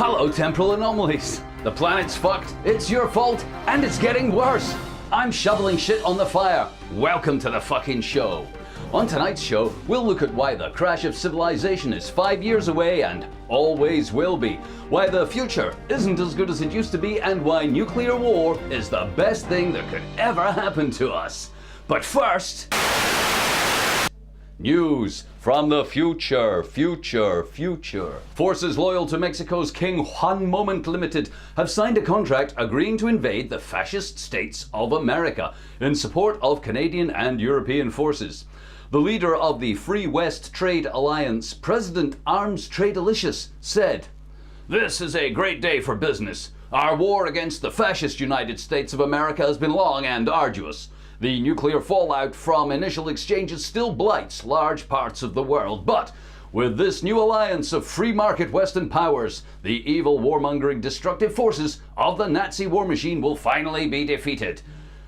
Hello, temporal anomalies. The planet's fucked, it's your fault, and it's getting worse. I'm shoveling shit on the fire. Welcome to the fucking show. On tonight's show, we'll look at why the crash of civilization is 5 years away and always will be, why the future isn't as good as it used to be, and why nuclear war is the best thing that could ever happen to us. But first, news from the future. Forces loyal to Mexico's King Juan Moment Limited have signed a contract agreeing to invade the fascist states of America in support of Canadian and European forces. The leader of the Free West Trade Alliance, President Arms Tradealicious, said, "This is a great day for business. Our war against the fascist United States of America has been long and arduous. The nuclear fallout from initial exchanges still blights large parts of the world, but with this new alliance of free market Western powers, the evil warmongering destructive forces of the Nazi war machine will finally be defeated.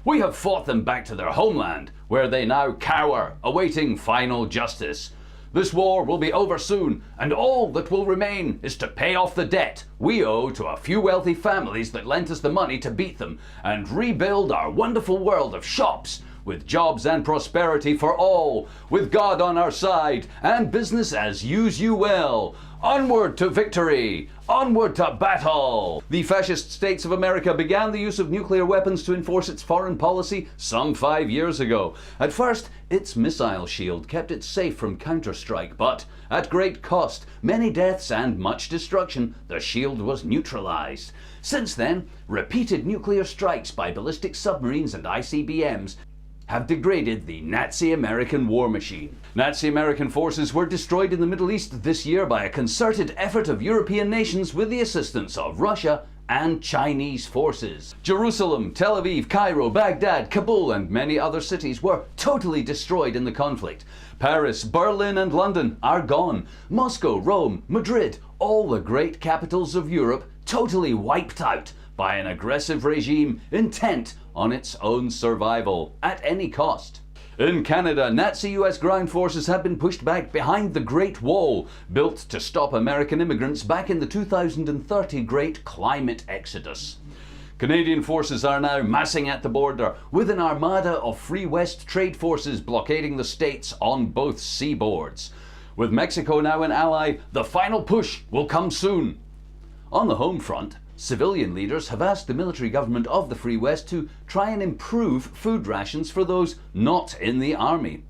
We have fought them back to their homeland, where they now cower, awaiting final justice. This war will be over soon, and all that will remain is to pay off the debt we owe to a few wealthy families that lent us the money to beat them, and rebuild our wonderful world of shops, with jobs and prosperity for all, with God on our side, and business as you will. Onward to victory! Onward to battle!" The fascist states of America began the use of nuclear weapons to enforce its foreign policy some 5 years ago. At first, its missile shield kept it safe from counterstrike, but at great cost, many deaths and much destruction, the shield was neutralized. Since then, repeated nuclear strikes by ballistic submarines and ICBMs have degraded the Nazi-American war machine. Nazi-American forces were destroyed in the Middle East this year by a concerted effort of European nations with the assistance of Russia and Chinese forces. Jerusalem, Tel Aviv, Cairo, Baghdad, Kabul, and many other cities were totally destroyed in the conflict. Paris, Berlin, and London are gone. Moscow, Rome, Madrid, all the great capitals of Europe totally wiped out by an aggressive regime intent on its own survival at any cost. In Canada, Nazi-US ground forces have been pushed back behind the Great Wall, built to stop American immigrants back in the 2030 Great Climate Exodus. Canadian forces are now massing at the border, with an armada of Free West trade forces blockading the states on both seaboards. With Mexico now an ally, the final push will come soon. On the home front, civilian leaders have asked the military government of the Free West to try and improve food rations for those not in the army.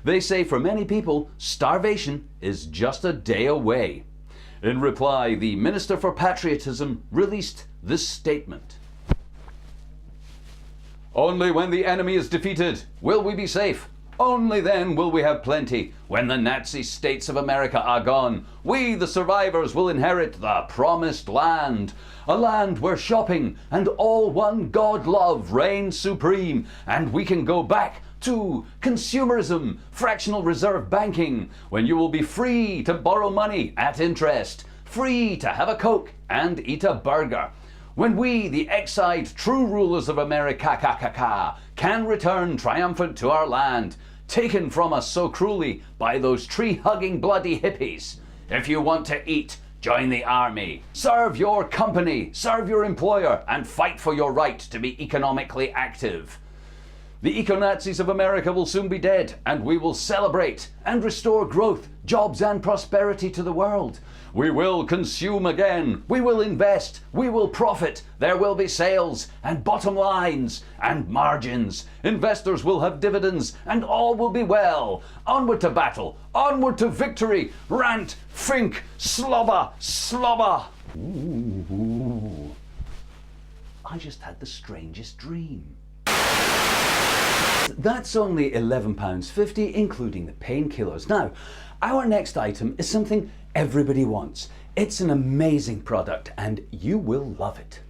They say for many people, starvation is just a day away. In reply, the Minister for Patriotism released this statement. "Only when the enemy is defeated will we be safe. Only then will we have plenty. When the Nazi states of America are gone, we, the survivors, will inherit the promised land. A land where shopping and all one God love reign supreme, and we can go back to consumerism, fractional reserve banking, when you will be free to borrow money at interest, free to have a Coke and eat a burger. When we, the exiled true rulers of America, can return triumphant to our land, taken from us so cruelly by those tree-hugging bloody hippies. If you want to eat, join the army. Serve your company, serve your employer, and fight for your right to be economically active. The eco-Nazis of America will soon be dead, and we will celebrate and restore growth, jobs, and prosperity to the world. We will consume again. We will invest. We will profit. There will be sales and bottom lines and margins. Investors will have dividends, and all will be well. Onward to battle. Onward to victory. Rant, think, slobber, slobber." Ooh. I just had the strangest dream. That's only £11.50, including the painkillers. Now, our next item is something everybody wants. It's an amazing product, and you will love it.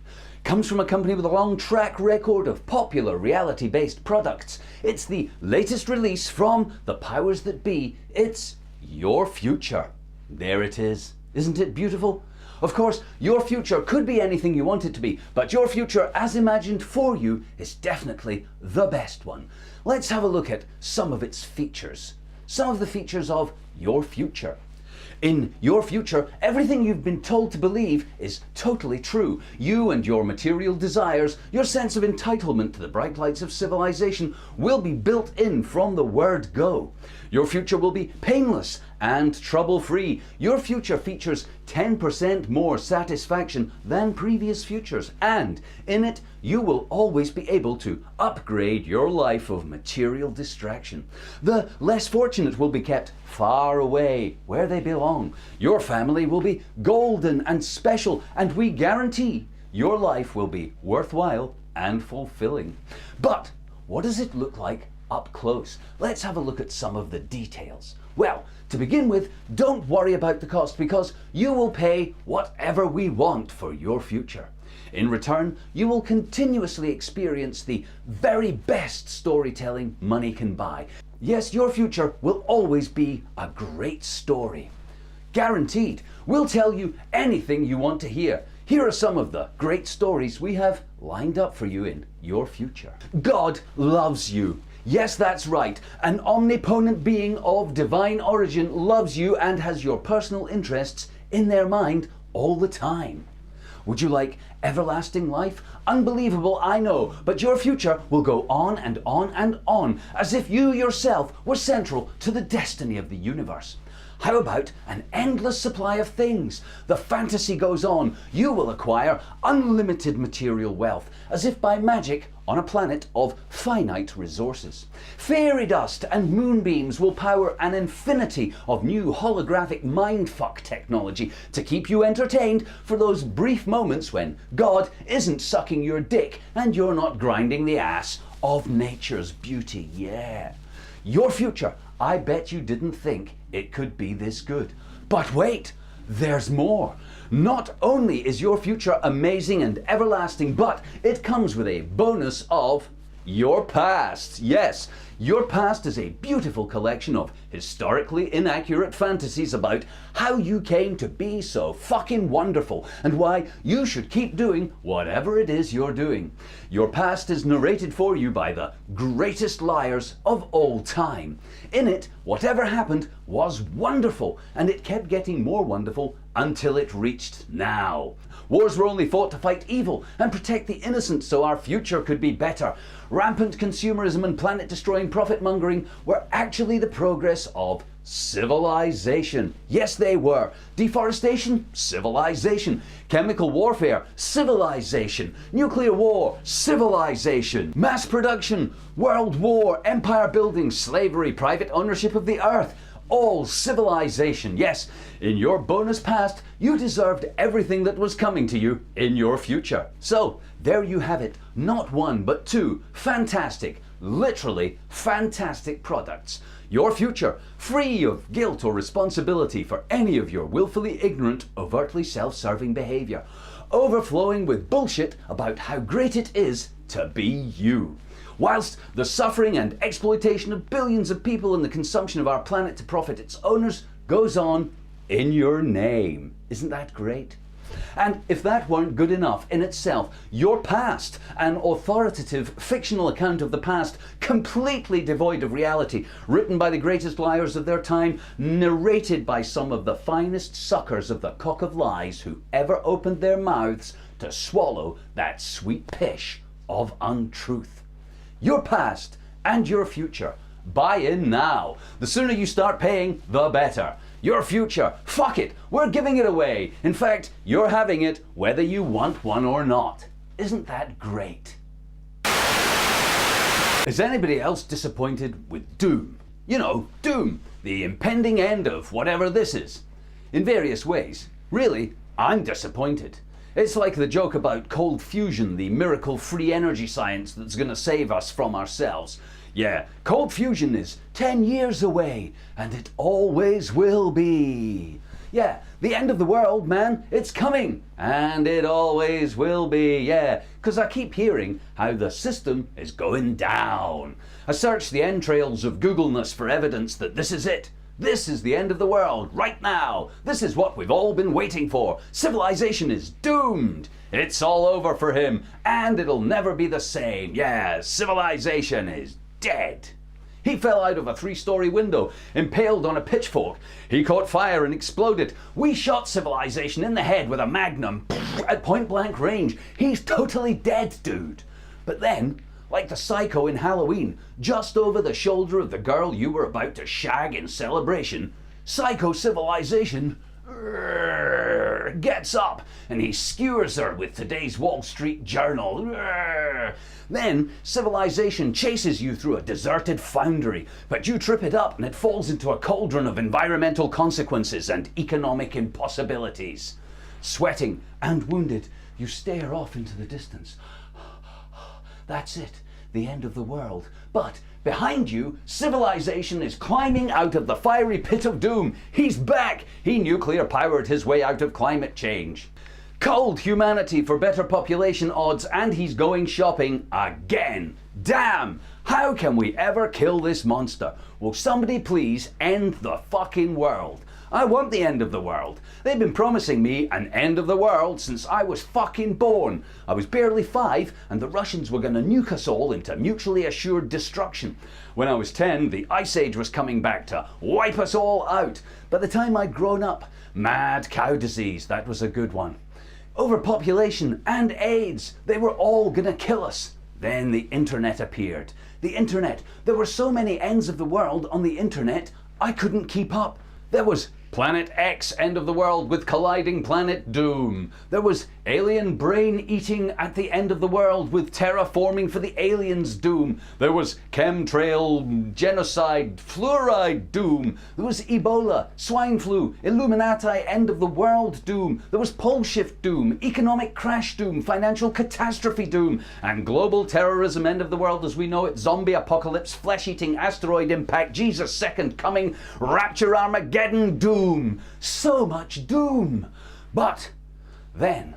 Comes from a company with a long track record of popular reality-based products. It's the latest release from the powers that be. It's your future. There it is. Isn't it beautiful? Of course, your future could be anything you want it to be, but your future as imagined for you is definitely the best one. Let's have a look at some of its features. Some of the features of your future. In your future, everything you've been told to believe is totally true. You and your material desires, your sense of entitlement to the bright lights of civilization will be built in from the word go. Your future will be painless and trouble-free. Your future features 10% more satisfaction than previous futures, and in it you will always be able to upgrade your life of material distraction. The less fortunate will be kept far away where they belong. Your family will be golden and special, and we guarantee your life will be worthwhile and fulfilling. But what does it look like up close? Let's have a look at some of the details. Well, to begin with, don't worry about the cost, because you will pay whatever we want for your future. In return, you will continuously experience the very best storytelling money can buy. Yes, your future will always be a great story. Guaranteed. We'll tell you anything you want to hear. Here are some of the great stories we have lined up for you in your future. God loves you. Yes, that's right. An omnipotent being of divine origin loves you and has your personal interests in their mind all the time. Would you like everlasting life? Unbelievable, I know, but your future will go on and on and on, as if you yourself were central to the destiny of the universe. How about an endless supply of things? The fantasy goes on. You will acquire unlimited material wealth, as if by magic, on a planet of finite resources. Fairy dust and moonbeams will power an infinity of new holographic mindfuck technology to keep you entertained for those brief moments when God isn't sucking your dick and you're not grinding the ass of nature's beauty. Yeah. Your future, I bet you didn't think it could be this good. But wait, there's more. Not only is your future amazing and everlasting, but it comes with a bonus of your past. Yes, your past is a beautiful collection of historically inaccurate fantasies about how you came to be so fucking wonderful and why you should keep doing whatever it is you're doing. Your past is narrated for you by the greatest liars of all time. In it, whatever happened was wonderful, and it kept getting more wonderful until it reached now. Wars were only fought to fight evil and protect the innocent so our future could be better. Rampant consumerism and planet-destroying profit-mongering were actually the progress of civilization. Yes, they were. Deforestation? Civilization. Chemical warfare? Civilization. Nuclear war? Civilization. Mass production? World war? Empire building? Slavery? Private ownership of the earth? All civilization. Yes, in your bonus past, you deserved everything that was coming to you in your future. So, there you have it. Not one, but two fantastic, literally fantastic products. Your future, free of guilt or responsibility for any of your willfully ignorant, overtly self-serving behavior. Overflowing with bullshit about how great it is to be you. Whilst the suffering and exploitation of billions of people and the consumption of our planet to profit its owners goes on in your name. Isn't that great? And if that weren't good enough in itself, your past, an authoritative fictional account of the past, completely devoid of reality, written by the greatest liars of their time, narrated by some of the finest suckers of the cock of lies who ever opened their mouths to swallow that sweet pish of untruth. Your past and your future. Buy in now. The sooner you start paying, the better. Your future, fuck it, we're giving it away. In fact, you're having it whether you want one or not. Isn't that great? Is anybody else disappointed with doom? You know, doom, the impending end of whatever this is. In various ways. Really, I'm disappointed. It's like the joke about cold fusion, the miracle-free energy science that's gonna save us from ourselves. Yeah, cold fusion is 10 years away, and it always will be. Yeah, the end of the world, man, it's coming, and it always will be, yeah, because I keep hearing how the system is going down. I searched the entrails of Googleness for evidence that this is it. This is the end of the world, right now. This is what we've all been waiting for. Civilization is doomed. It's all over for him, and it'll never be the same. Yeah, civilization is dead. He fell out of a 3-story window, impaled on a pitchfork. He caught fire and exploded. We shot civilization in the head with a magnum at point blank range. He's totally dead, dude. But then, like the psycho in Halloween, just over the shoulder of the girl you were about to shag in celebration, Psycho Civilization gets up and he skewers her with today's Wall Street Journal. Then Civilization chases you through a deserted foundry, but you trip it up and it falls into a cauldron of environmental consequences and economic impossibilities. Sweating and wounded, you stare off into the distance. That's it, the end of the world. But behind you, Civilization is climbing out of the fiery pit of doom. He's back. He nuclear powered his way out of climate change. Culled humanity for better population odds, and he's going shopping again. Damn! How can we ever kill this monster? Will somebody please end the fucking world? I want the end of the world. They've been promising me an end of the world since I was fucking born. I was barely 5 and the Russians were gonna nuke us all into mutually assured destruction. When I was 10, the Ice Age was coming back to wipe us all out. By the time I'd grown up, mad cow disease, that was a good one. Overpopulation and AIDS, they were all gonna kill us. Then the internet appeared. The internet, there were so many ends of the world on the internet, I couldn't keep up. There was Planet X, end of the world with colliding planet doom. There was alien brain eating at the end of the world with terraforming for the aliens doom. There was chemtrail, genocide, fluoride doom. There was Ebola, swine flu, Illuminati, end of the world doom. There was pole shift doom, economic crash doom, financial catastrophe doom, and global terrorism, end of the world as we know it, zombie apocalypse, flesh-eating asteroid impact, Jesus' second coming, rapture Armageddon doom. So much doom. But then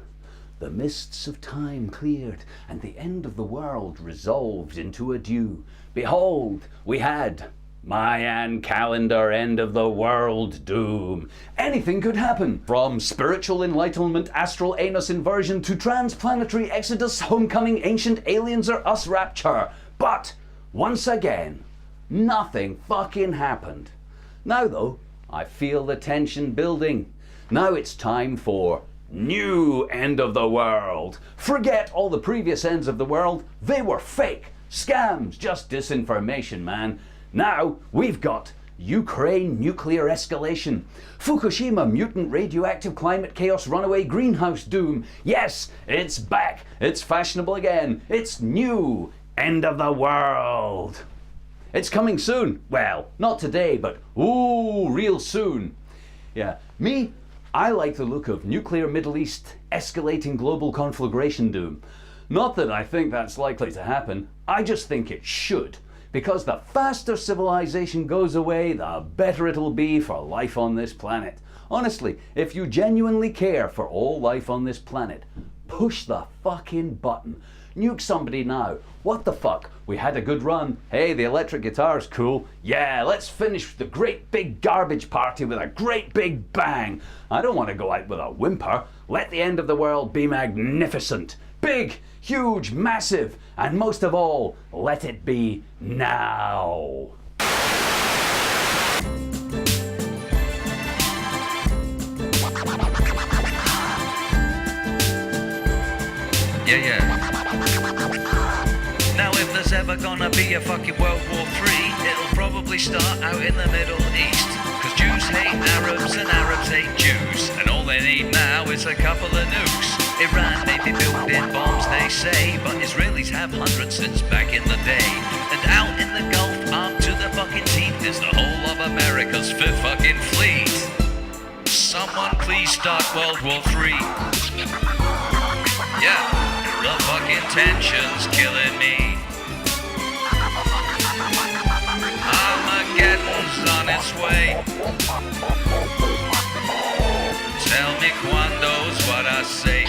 the mists of time cleared and the end of the world resolved into a dew. Behold, we had Mayan calendar, end of the world doom. Anything could happen, from spiritual enlightenment, astral anus inversion, to transplanetary exodus, homecoming, ancient aliens, or us rapture. But once again, nothing fucking happened. Now though, I feel the tension building. Now it's time for new end of the world. Forget all the previous ends of the world. They were fake. Scams, just disinformation, man. Now we've got Ukraine nuclear escalation, Fukushima mutant radioactive climate chaos runaway greenhouse doom. Yes, it's back. It's fashionable again. It's new end of the world. It's coming soon. Well, not today, but ooh, real soon. Yeah, me, I like the look of nuclear Middle East escalating global conflagration doom. Not that I think that's likely to happen, I just think it should. Because the faster civilization goes away, the better it'll be for life on this planet. Honestly, if you genuinely care for all life on this planet, push the fucking button. Nuke somebody now. What the fuck? We had a good run. Hey, the electric guitar's cool. Yeah, let's finish the great big garbage party with a great big bang. I don't want to go out with a whimper. Let the end of the world be magnificent. Big, huge, massive, and most of all, let it be now. Yeah. Now if there's ever gonna be a fucking World War III, it'll probably start out in the Middle East. Cause Jews hate Arabs and Arabs hate Jews, and all they need now is a couple of nukes. Iran may be building bombs, they say, but Israelis have hundreds since back in the day. And out in the Gulf, armed to the fucking teeth, is the whole of America's fifth fucking fleet. Someone please start World War III. Yeah. The fucking tension's killing me. Armageddon's on its way. Tell me quando's what I say.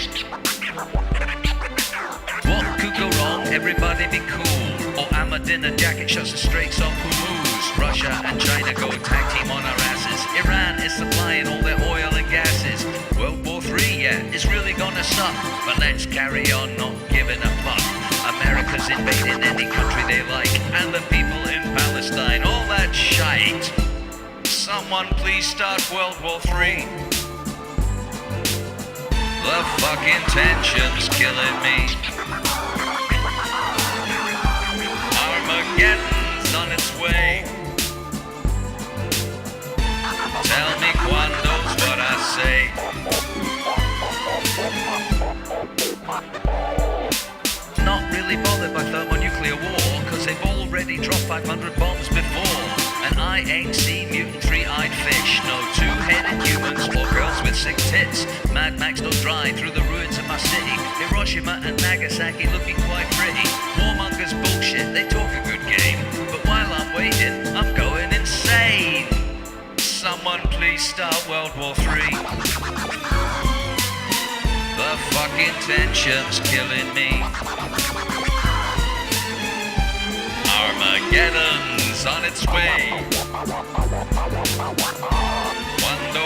What could go wrong? Everybody be cool. Or I'm a dinner jacket shuts the straits off who moves. Russia and China go tag team on our asses. Iran is supplying all their oil and gases. World War III, yeah, it's really gonna suck. But let's carry on not giving a fuck. America's invading any country they like, and the people in Palestine, all that shite. Someone please start World War III. The fucking tension's killing me. Armageddon's on its way. Tell me quando's what I say. Not really bothered by thermonuclear war, cause they've already dropped 500 bombs before. And I ain't seen mutant three-eyed fish, no two-headed humans or girls with sick tits. Mad Max don't drive through the ruins of my city. Hiroshima and Nagasaki looking quite pretty. Warmongers bullshit, they talk a good game. But while I'm waiting, I'm going insane. Someone please start World War III. The fucking tension's killing me. Armageddon's on its way. Quando,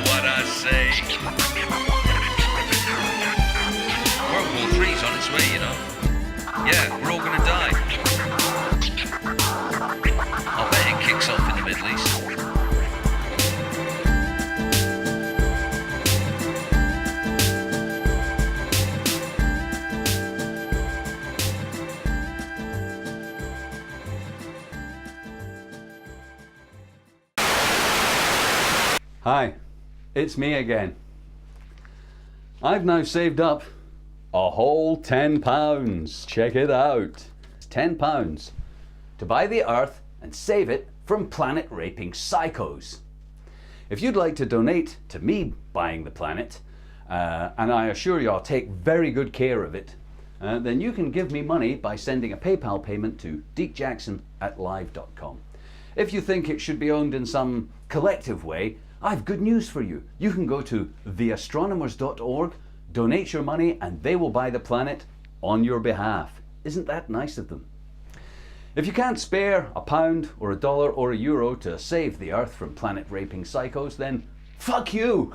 what I say. World War III's on its way, you know. Yeah, we're all gonna die. I'll bet it kicks off in the Middle East. Hi, it's me again. I've now saved up a whole £10. Check it out. £10 to buy the Earth and save it from planet-raping psychos. If you'd like to donate to me buying the planet, and I assure you I'll take very good care of it, then you can give me money by sending a PayPal payment to deekjackson@live.com. If you think it should be owned in some collective way, I've good news for you. You can go to theastronomers.org, donate your money, and they will buy the planet on your behalf. Isn't that nice of them? If you can't spare £1 or $1 or €1 to save the Earth from planet-raping psychos, then fuck you!